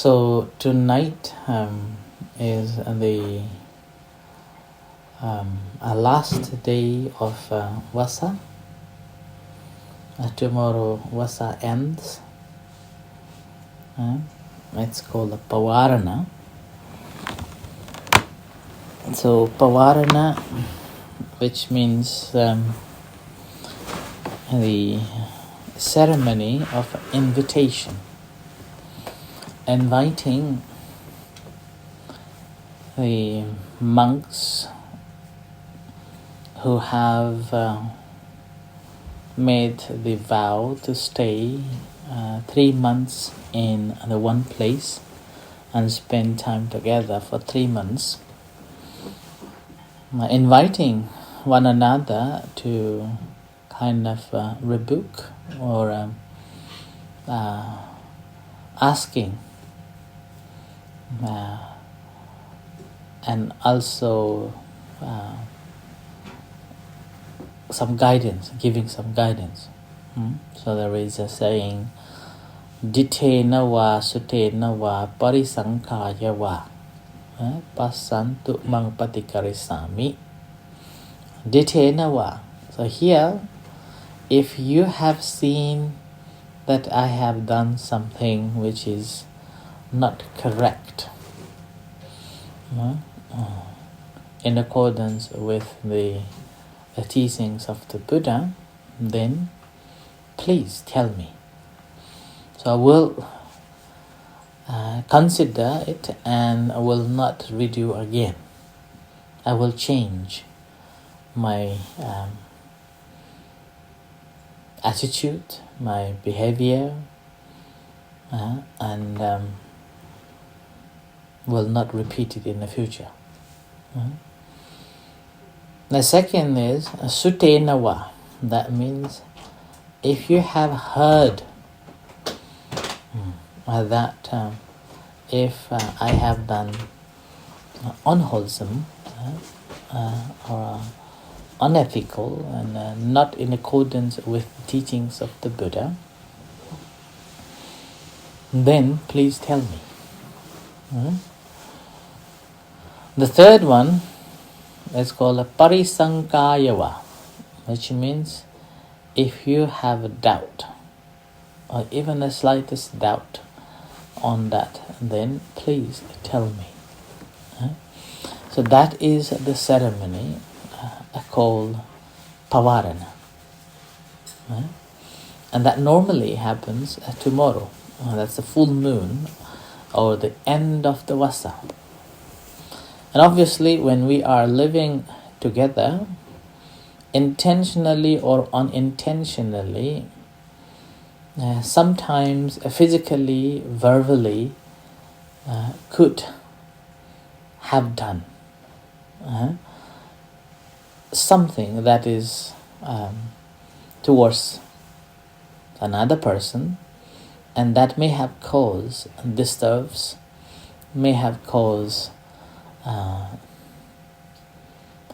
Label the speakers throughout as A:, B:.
A: So tonight is the last day of Vasa. Tomorrow Vasa ends. It's called Pavarana. So Pavarana, which means the ceremony of invitation, inviting the monks who have made the vow to stay 3 months in the one place and spend time together for 3 months, inviting one another to kind of rebuke or asking and also some guidance, giving some guidance. So there is a saying, Ditena va sutena va parisankaya va pasantu mang patikarisami. Ditena va. So here, if you have seen that I have done something which is not correct, in accordance with the teachings of the Buddha, then please tell me. So I will consider it and I will not redo again. I will change my attitude, my behavior, and will not repeat it in the future. The second is sutenava. That means if you have heard that if I have done unwholesome or unethical and not in accordance with the teachings of the Buddha, then please tell me. The third one is called a parisankayava, which means if you have a doubt or even the slightest doubt on that, then please tell me. So that is the ceremony called Pavarana. And that normally happens tomorrow. That's the full moon or the end of the Vasa. And obviously when we are living together, intentionally or unintentionally, sometimes physically, verbally, could have done something that is towards another person, and that may have caused disturbs, may have caused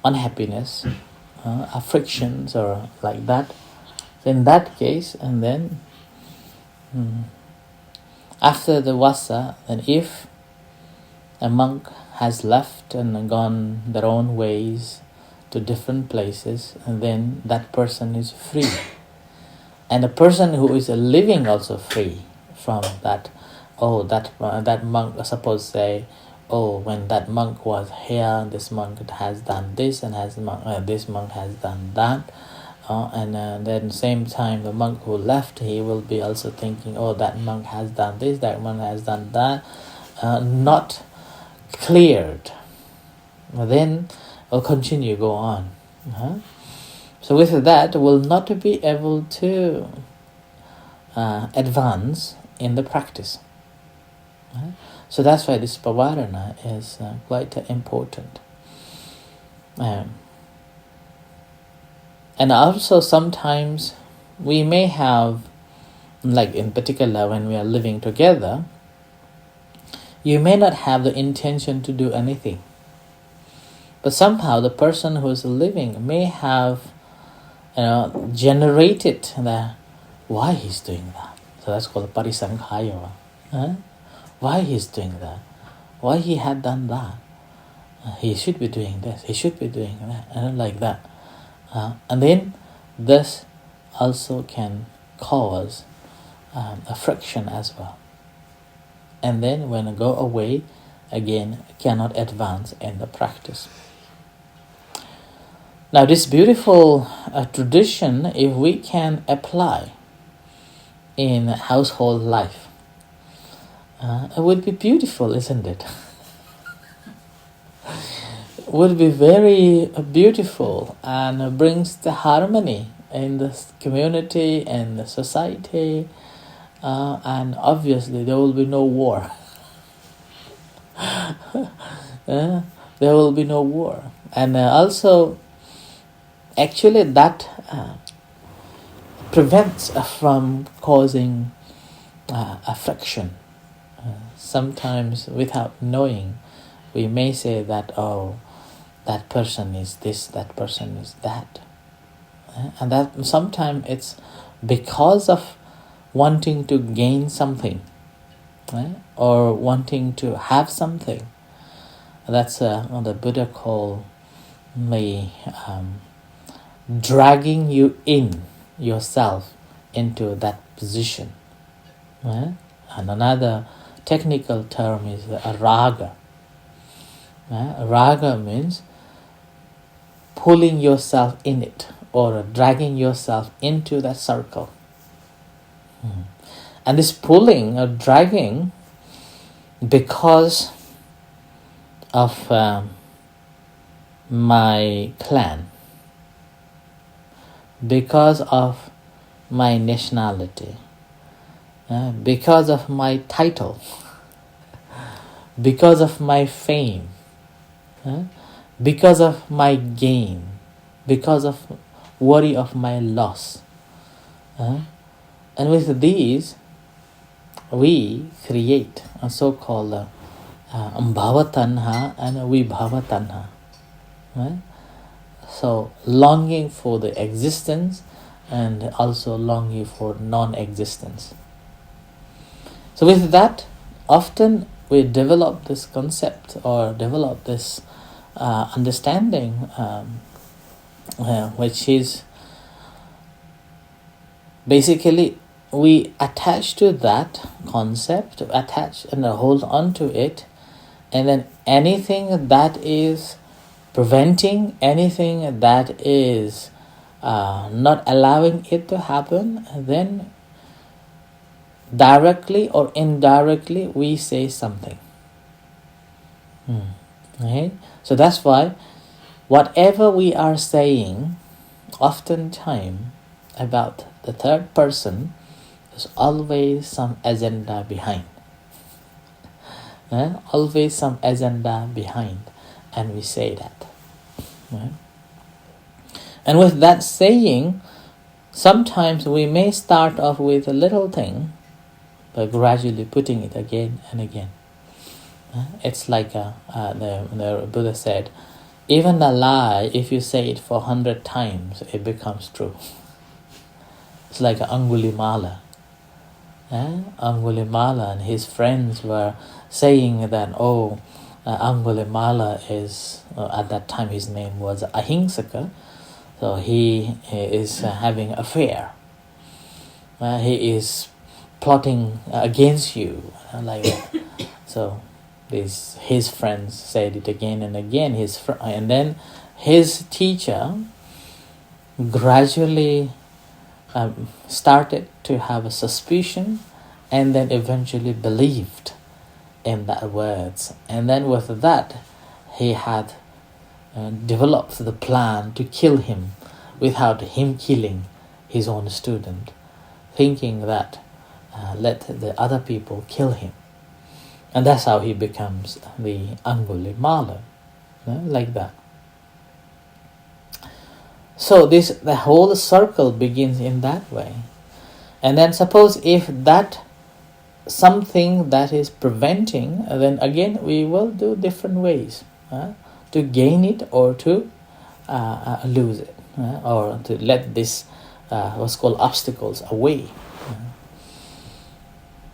A: unhappiness, frictions or like that. So in that case, and then after the Vasa, then if a monk has left and gone their own ways to different places, and then that person is free. And the person who is living also free from that. That monk, suppose say, when that monk was here, this monk has done this and this monk has done that. And then same time the monk who left, he will be also thinking, that monk has done this, that monk has done that. Not cleared. Then will continue, go on. So with that, will not be able to advance in the practice. So that's why this Pavarana is quite important. And also sometimes we may have, like in particular when we are living together, you may not have the intention to do anything. But somehow the person who is living may have generated the why he's doing that. So that's called parisankhaya. why he's doing that, why he had done that. He should be doing this, he should be doing that, and like that. And then this also can cause a friction as well. And then when it go away, again, cannot advance in the practice. Now this beautiful tradition, if we can apply in household life, it would be beautiful, isn't it? Would be very beautiful and brings the harmony in the community and the society, and obviously there will be no war. There will be no war. And also actually that prevents from causing a friction. Sometimes without knowing we may say that, oh, that person is this, that person is that. And that sometimes it's because of wanting to gain something, or wanting to have something. That's what the Buddha called dragging you in yourself into that position. And another technical term is a raga. Raga means pulling yourself in it, or dragging yourself into that circle. And this pulling or dragging, because of my clan, because of my nationality, because of my title, because of my fame, because of my gain, because of worry of my loss. And with these, we create a so-called bhava tanha and vibhava tanha. So longing for the existence and also longing for non-existence. So with that, often we develop this concept or develop this understanding, which is basically we attach to that concept, attach and hold on to it, and then anything that is preventing, anything that is not allowing it to happen, then directly or indirectly we say something. Okay? So that's why whatever we are saying oftentimes about the third person, there's always some agenda behind. Always some agenda behind, and we say that. And with that saying, sometimes we may start off with a little thing, but gradually putting it again and again. It's like the Buddha said, even a lie, if you say it for 100 times, it becomes true. It's like Angulimala. Angulimala and his friends were saying that, Angulimala is, at that time his name was Ahingsaka, so he is having an affair. He is plotting against you, like that. So his friends said it again and again. And then his teacher gradually started to have a suspicion, and then eventually believed in that words. And then with that, he had developed the plan to kill him without him killing his own student, thinking that let the other people kill him. And that's how he becomes the Angulimala, like that. So the whole circle begins in that way. And then suppose if that something that is preventing, then again we will do different ways to gain it or to lose it, or to let this what's called obstacles away.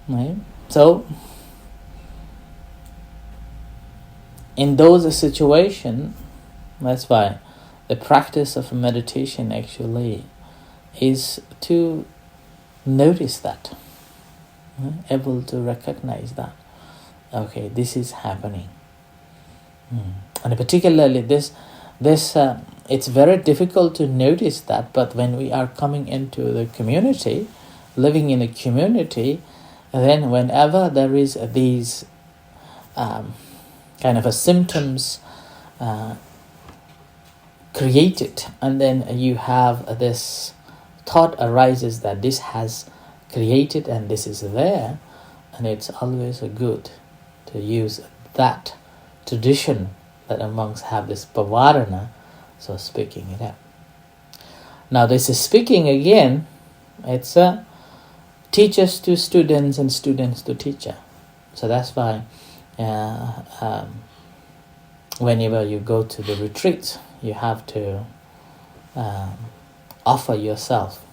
A: Right? So in those situations, that's why the practice of meditation actually is to notice that, able to recognize that, okay, this is happening. And particularly this it's very difficult to notice that, but when we are coming into the community, living in a community, then whenever there is these kind of a symptoms created, and then you have this thought arises that this has created and this is there, and it's always good to use that tradition that monks have, this pavarana, so speaking it up. Now this is speaking again, it's teachers to students and students to teacher. So that's why whenever you go to the retreats, you have to offer yourself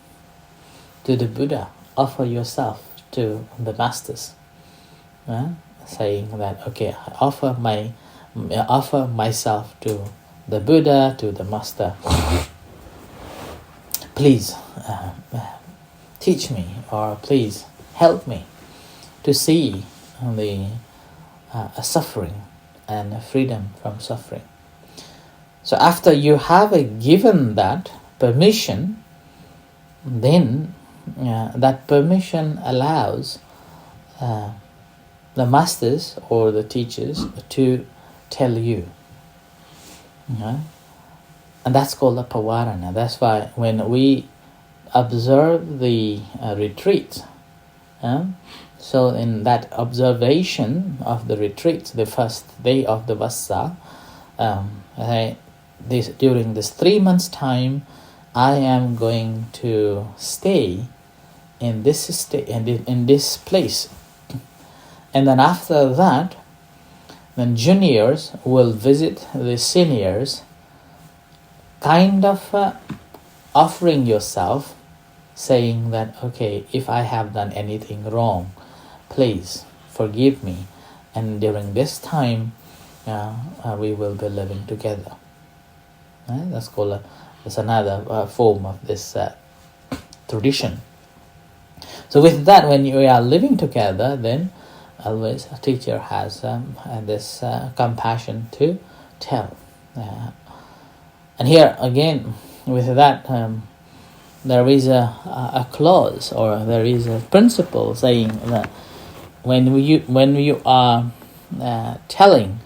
A: to the Buddha, offer yourself to the masters, saying that, okay, I offer myself to the Buddha, to the master. Please teach me, or please help me to see the suffering and freedom from suffering. So after you have given that permission, then that permission allows the masters or the teachers to tell you. And that's called a pavarana. That's why when we observe the retreat, so in that observation of the retreat, the first day of the Vassa, during this 3 months time, I am going to stay in this place, and then after that, then juniors will visit the seniors, kind of offering yourself, saying that, okay, if I have done anything wrong, please forgive me, and during this time we will be living together. That's called that's another form of this tradition. So with that, when you are living together, then always a teacher has this compassion to tell. And here again, with that, there is a clause, or there is a principle saying that when you are telling,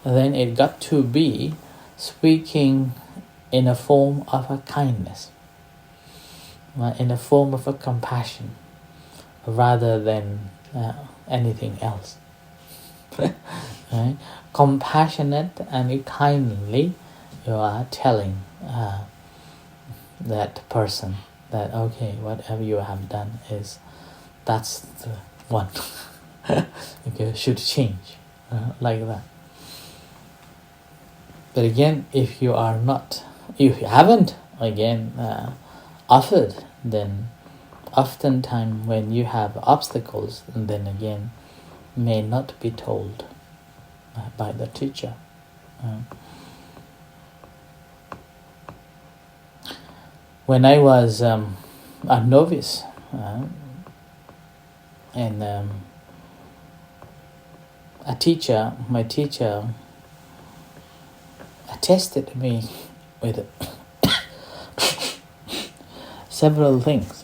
A: then it got to be speaking in a form of a kindness, in a form of a compassion, rather than anything else. Right? Compassionate and kindly, you are telling that person that, okay, whatever you have done that's the one. Okay, should change, like that. But again, if you haven't again offered, then oftentimes when you have obstacles, then again may not be told by the teacher. When I was a novice, and my teacher tested me with several things,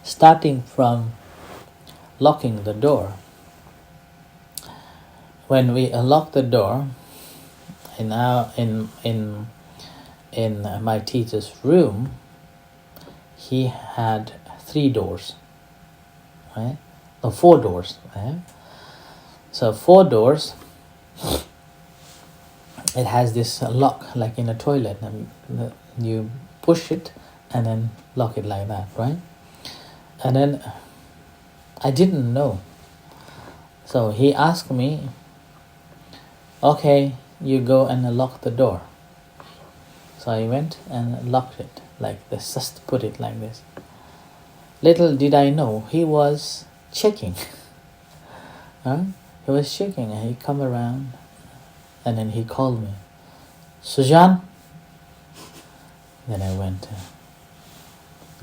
A: starting from locking the door. When we unlock the door in my teacher's room, he had 3 doors, right? No, 4 doors, right? So 4 doors, it has this lock like in a toilet, and you push it and then lock it like that, right? And then I didn't know, so he asked me, okay, you go and lock the door. So I went and locked it like this, just put it like this. Little did I know he was checking He was shaking, and he come around, and then he called me, Sujan. Then I went,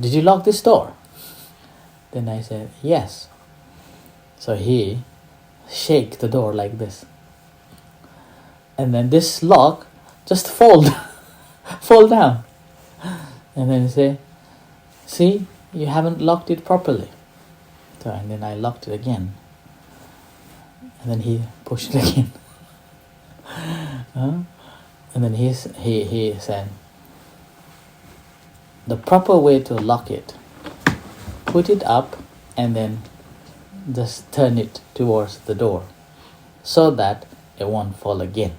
A: did you lock this door? Then I said, yes. So he shake the door like this. And then this lock just fall down. And then he say, see, you haven't locked it properly. So, and then I locked it again. And then he pushed it again. And then he said, the proper way to lock it, put it up and then just turn it towards the door so that it won't fall again.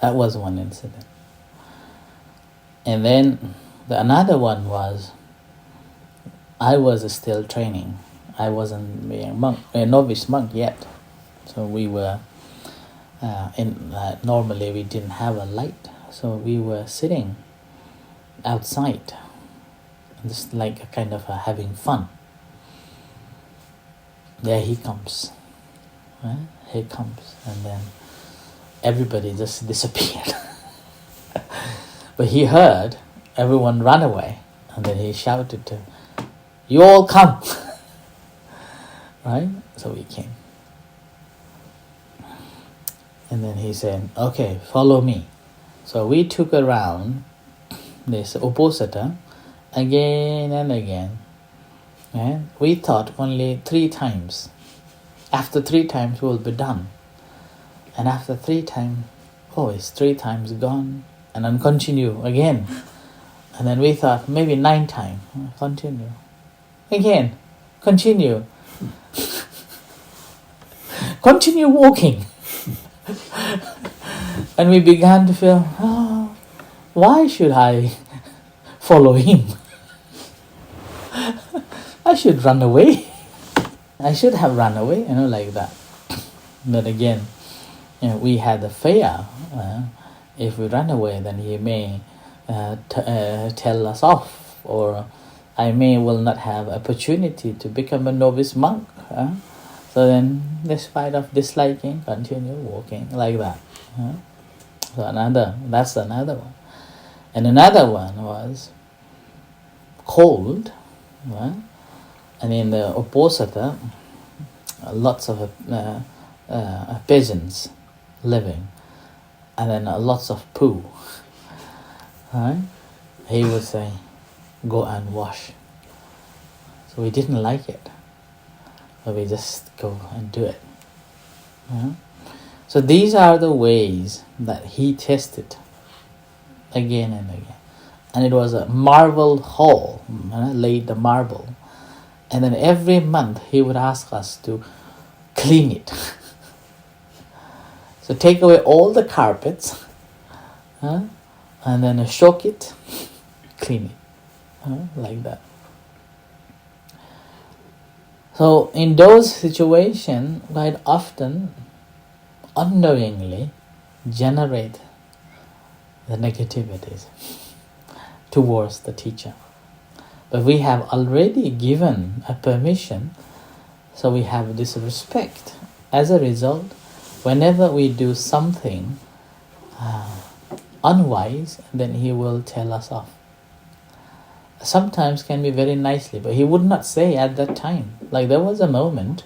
A: That was one incident. And then another one was, I was still training. I wasn't a novice monk yet. So we were, normally we didn't have a light. So we were sitting outside, just like a kind of having fun. There he comes. Right? He comes, and then everybody just disappeared. But he heard everyone run away, and then he shouted to, you all come. Right? So we came. And then he said, okay, follow me. So we took around this Uposatha again and again. And we thought only 3 times. After 3 times we will be done. And after 3 times, it's 3 times gone. And then continue again. And then we thought maybe 9 times. Continue. Again. Continue. Continue walking. And we began to feel, why should I follow him? I should run away. I should have run away, like that. But again, we had the fear. If we run away, then he may tell us off, or I will not have opportunity to become a novice monk. So then, despite of disliking, continue walking like that. So that's another one. And another one was cold. And in the Uposatha, lots of peasants living, and then lots of poo. He would say, go and wash. So we didn't like it, but we just go and do it. So these are the ways that he tested again and again. And it was a marble hall, laid the marble. And then every month he would ask us to clean it. So take away all the carpets, and then shook it, clean it, like that. So in those situations, quite often, unknowingly, generate the negativities towards the teacher. But we have already given a permission, so we have this respect. As a result, whenever we do something unwise, then he will tell us off. Sometimes can be very nicely, but he would not say at that time. Like there was a moment,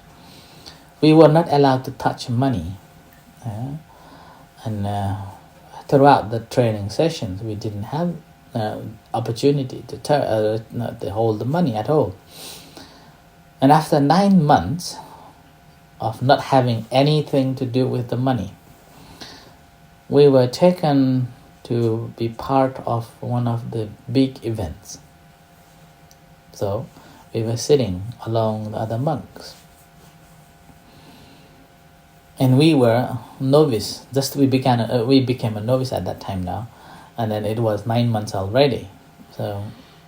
A: we were not allowed to touch money. And throughout the training sessions, we didn't have opportunity to hold the money at all. And after 9 months of not having anything to do with the money, we were taken to be part of one of the big events. So we were sitting along the other monks. And we were novice. We became a novice at that time now. And then it was 9 months already. So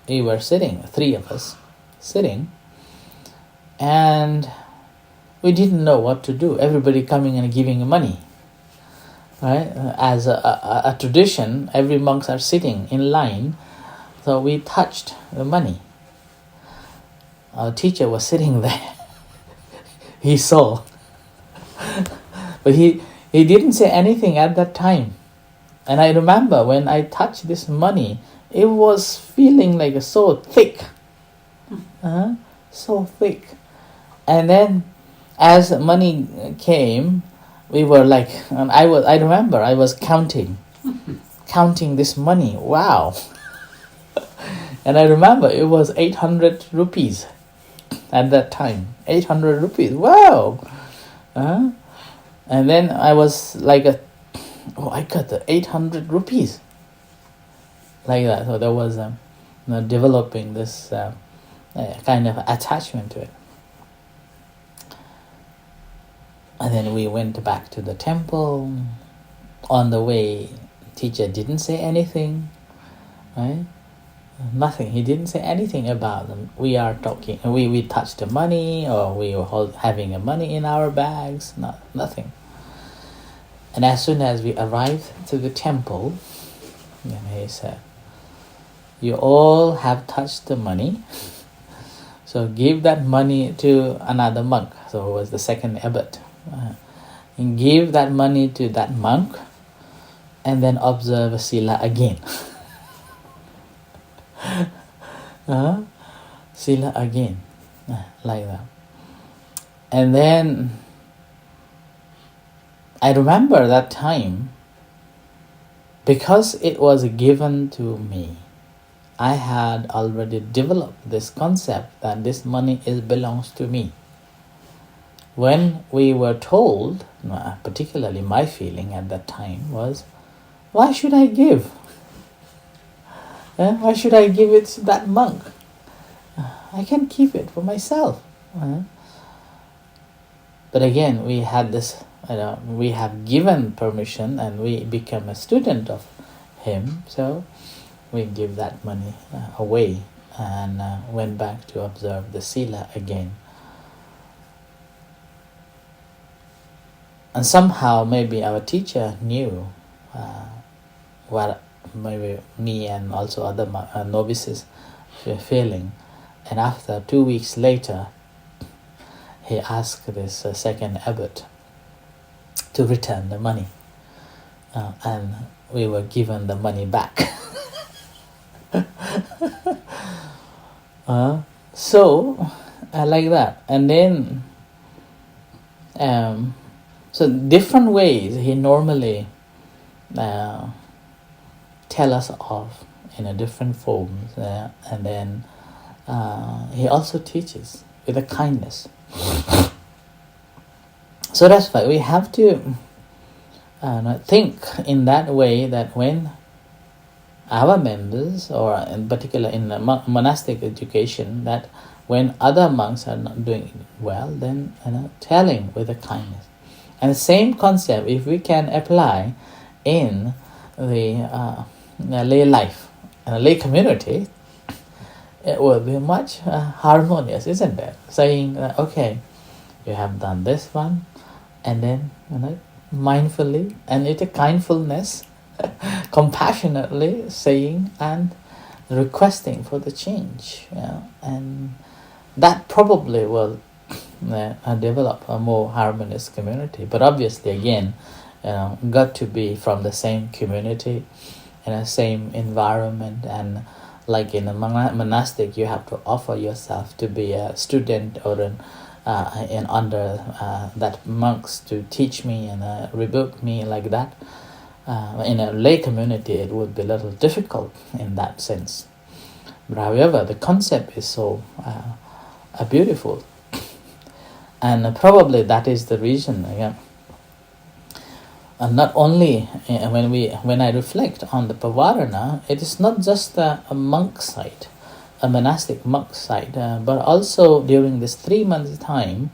A: we were sitting, 3 of us, sitting. And we didn't know what to do. Everybody coming and giving money. Right? As a tradition, every monks are sitting in line. So we touched the money. Our teacher was sitting there. he saw. But he didn't say anything at that time. And I remember when I touched this money, it was feeling like so thick. So thick. And then as money came, we were like, and I remember I was counting this money. Wow. And I remember it was 800 rupees at that time. 800 rupees. Wow. And then I was like, I got the 800 rupees. Like that. So there was developing this kind of attachment to it. And then we went back to the temple. On the way, teacher didn't say anything, right? Nothing. He didn't say anything about them. We are talking. We touched the money, or we were having the money in our bags. Nothing. And as soon as we arrived to the temple, he said, "You all have touched the money. So give that money to another monk." So it was the second abbot. And give that money to that monk, and then observe Sila again. Sila again, like that. And then I remember that time, because it was given to me, I had already developed this concept that this money belongs to me. When we were told, particularly my feeling at that time was, why should I give? Why should I give it to that monk? I can keep it for myself. But again, we had this, we have given permission and we become a student of him, so we give that money away and went back to observe the Sila again. And somehow maybe our teacher knew what maybe me and also other novices were feeling. And after 2 weeks later, he asked this second abbot to return the money. And we were given the money back. So, like that. And then, so different ways he normally tell us of in a different forms, and then he also teaches with a kindness. So that's why we have to think in that way, that when our members, or in particular in the monastic education, that when other monks are not doing well, then telling with a kindness. And the same concept, if we can apply in the lay life and a lay community, it will be much harmonious, isn't it? Saying, okay, you have done this one, and then mindfully and with a kindfulness, compassionately saying and requesting for the change, and that probably will develop a more harmonious community. But obviously, again, got to be from the same community, in the same environment, and like in a monastic, you have to offer yourself to be a student or in under that monks to teach me and rebuke me, like that. In a lay community, it would be a little difficult in that sense. But however, the concept is so beautiful, and probably that is the reason. And not only when I reflect on the Pavarana, it is not just a monk site, a monastic monk site, but also during this 3 months time,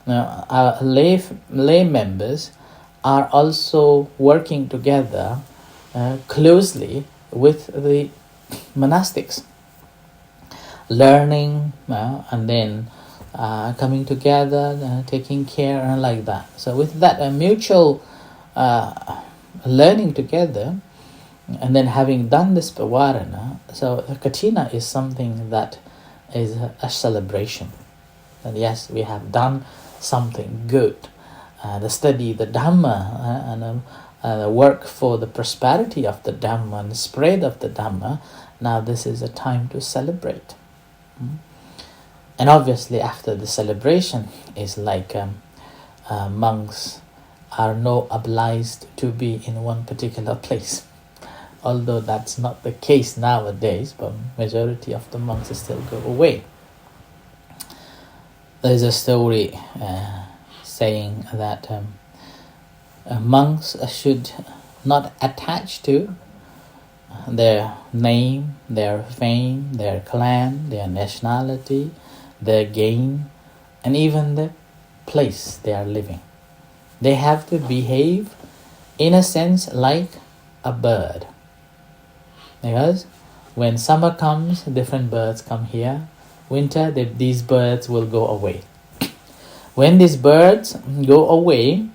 A: our lay members are also working together closely with the monastics, learning and then coming together, taking care, and like that. So with that mutual learning together, and then having done this Pavarana, so Kathina is something that is a celebration. And yes, we have done something good, the study, the Dhamma, and the work for the prosperity of the Dhamma and the spread of the Dhamma, now this is a time to celebrate. And obviously after the celebration is like monks are not obliged to be in one particular place. Although that's not the case nowadays, but majority of the monks still go away. There's a story saying that monks should not attach to their name, their fame, their clan, their nationality, their gain, and even the place they are living. They have to behave in a sense like a bird. Because when summer comes, different birds come here. Winter, these birds will go away. When these birds go away,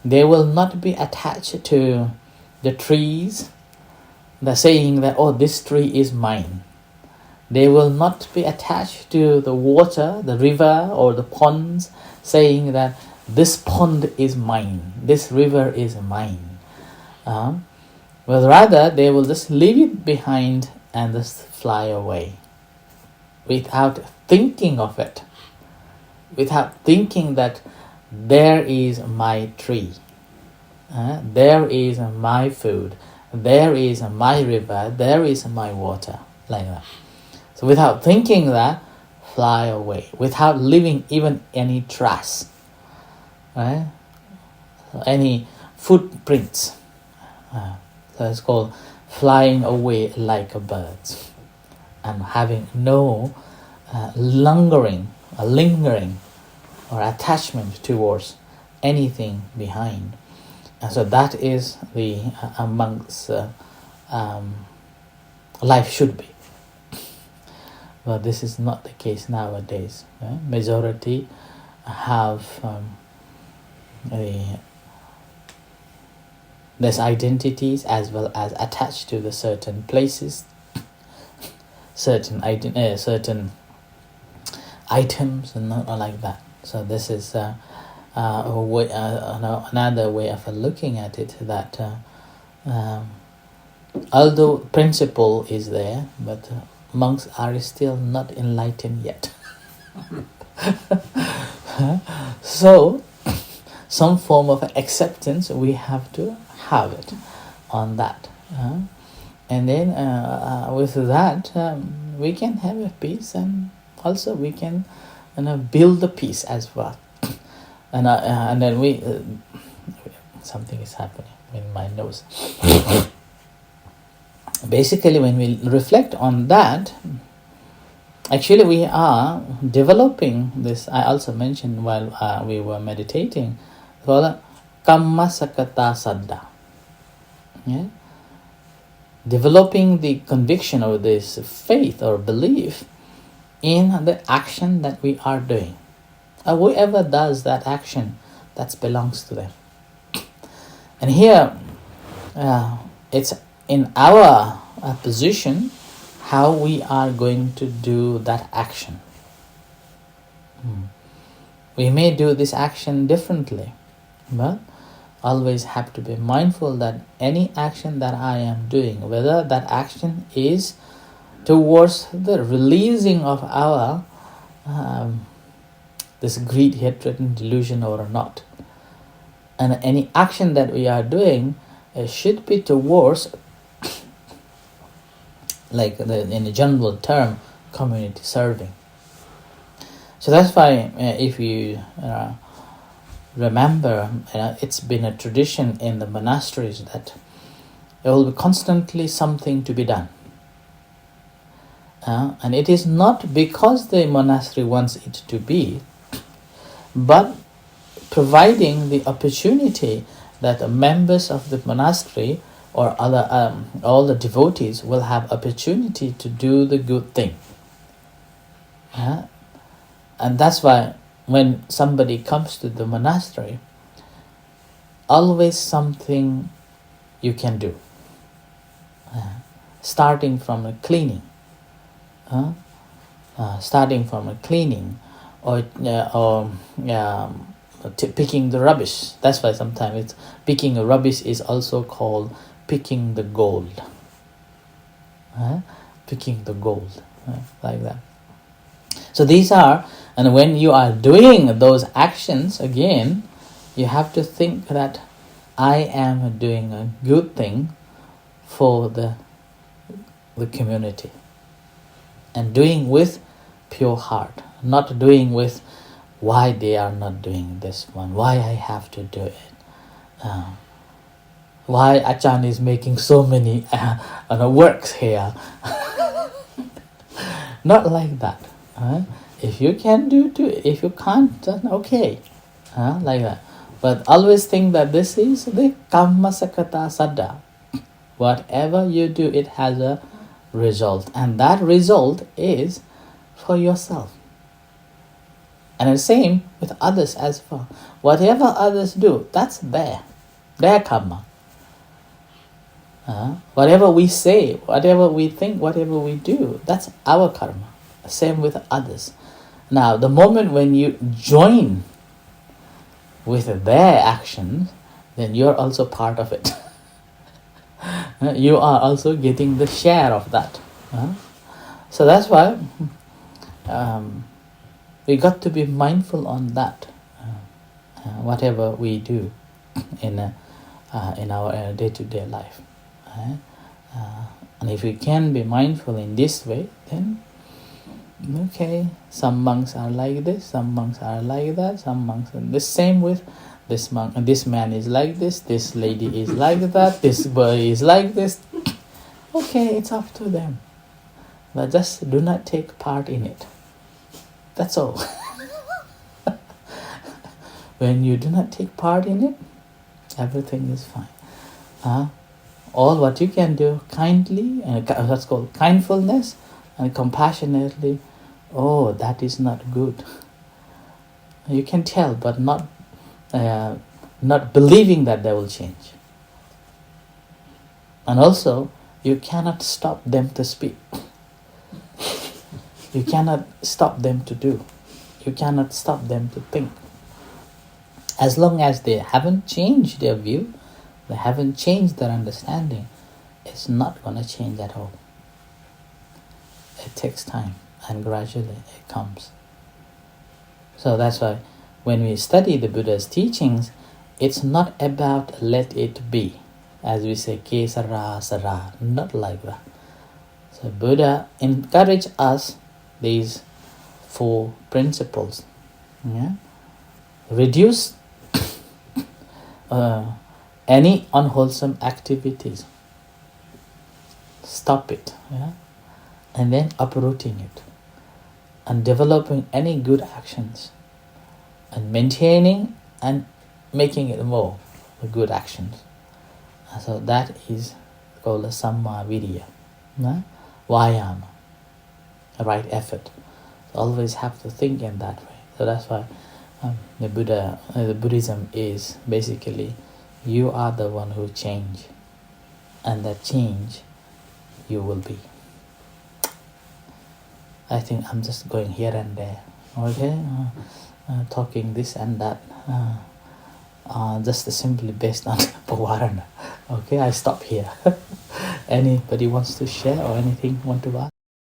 A: they will not be attached to the trees, the saying that, oh, this tree is mine. They will not be attached to the water, the river or the ponds, saying that this pond is mine, this river is mine. But rather, they will just leave it behind and just fly away without thinking of it, without thinking that there is my tree, there is my food, there is my river, there is my water, like that. So without thinking that, fly away, without leaving even any trace, right? Any footprints. So it's called flying away like a bird, and having no lingering or attachment towards anything behind. And so that is the monk's life should be. But this is not the case nowadays. Majority have there's identities as well as attached to the certain places, certain items, and not like that. So this is another way of looking at it. That although principle is there, but monks are still not enlightened yet. So some form of acceptance we have to have it on that, and then with that we can have a peace, and also we can build the peace as well. And then we something is happening in my nose. Basically, when we reflect on that, actually we are developing this. I also mentioned while we were meditating, called Kamma Sakata Saddha. Yeah? Developing the conviction or this faith or belief in the action that we are doing. Whoever does that action, that belongs to them. And here, it's in our position how we are going to do that action. We may do this action differently, but always have to be mindful that any action that I am doing, whether that action is towards the releasing of our this greed, hatred and delusion or not, and any action that we are doing should be towards, like in a general term, community serving. So that's why if you remember, it's been a tradition in the monasteries that there will be constantly something to be done. And it is not because the monastery wants it to be, but providing the opportunity that the members of the monastery or other all the devotees will have opportunity to do the good thing. And that's why when somebody comes to the monastery, always something you can do. Starting from a cleaning, picking the rubbish. That's why sometimes it's picking a rubbish is also called picking the gold. Picking the gold, like that. So these are, and when you are doing those actions, again, you have to think that I am doing a good thing for the community, and doing with pure heart, not doing with why they are not doing this one, why I have to do it, why Achan is making so many works here. Not like that. If you can do it. If you can't, then okay. Like that. But always think that this is the Kamma Sakata Saddha. Whatever you do, it has a result. And that result is for yourself. And the same with others as well. Whatever others do, that's their karma. Whatever we say, whatever we think, whatever we do, that's our karma. Same with others. Now, the moment when you join with their actions, then you're also part of it. You are also getting the share of that. So that's why we got to be mindful on that. Whatever we do in our day-to-day life. And if we can be mindful in this way, then okay, some monks are like this, some monks are like that, some monks are the same with this monk, and this man is like this lady is like that, this boy is like this. Okay, it's up to them, but just do not take part in it. That's all. When you do not take part in it, everything is fine. All what you can do kindly, that's called kindfulness, and compassionately, oh, that is not good. You can tell, but not believing that they will change. And also, you cannot stop them to speak. You cannot stop them to do. You cannot stop them to think. As long as they haven't changed their view, they haven't changed their understanding, it's not going to change at all. It takes time, and gradually it comes. So that's why when we study the Buddha's teachings, it's not about let it be, as we say, kesara sara, not like that. So Buddha encouraged us these 4 principles. Reduce any unwholesome activities. Stop it. And then uprooting it. And developing any good actions. And maintaining and making it more good actions. So that is called a Samma Vidya. Vayama. A right effort. So always have to think in that way. So that's why the Buddhism is basically, you are the one who change, and that change you will be. I think I'm just going here and there, okay, talking this and that, just simply based on Pavarana. Okay, I stop here. Anybody wants to share or anything want to ask?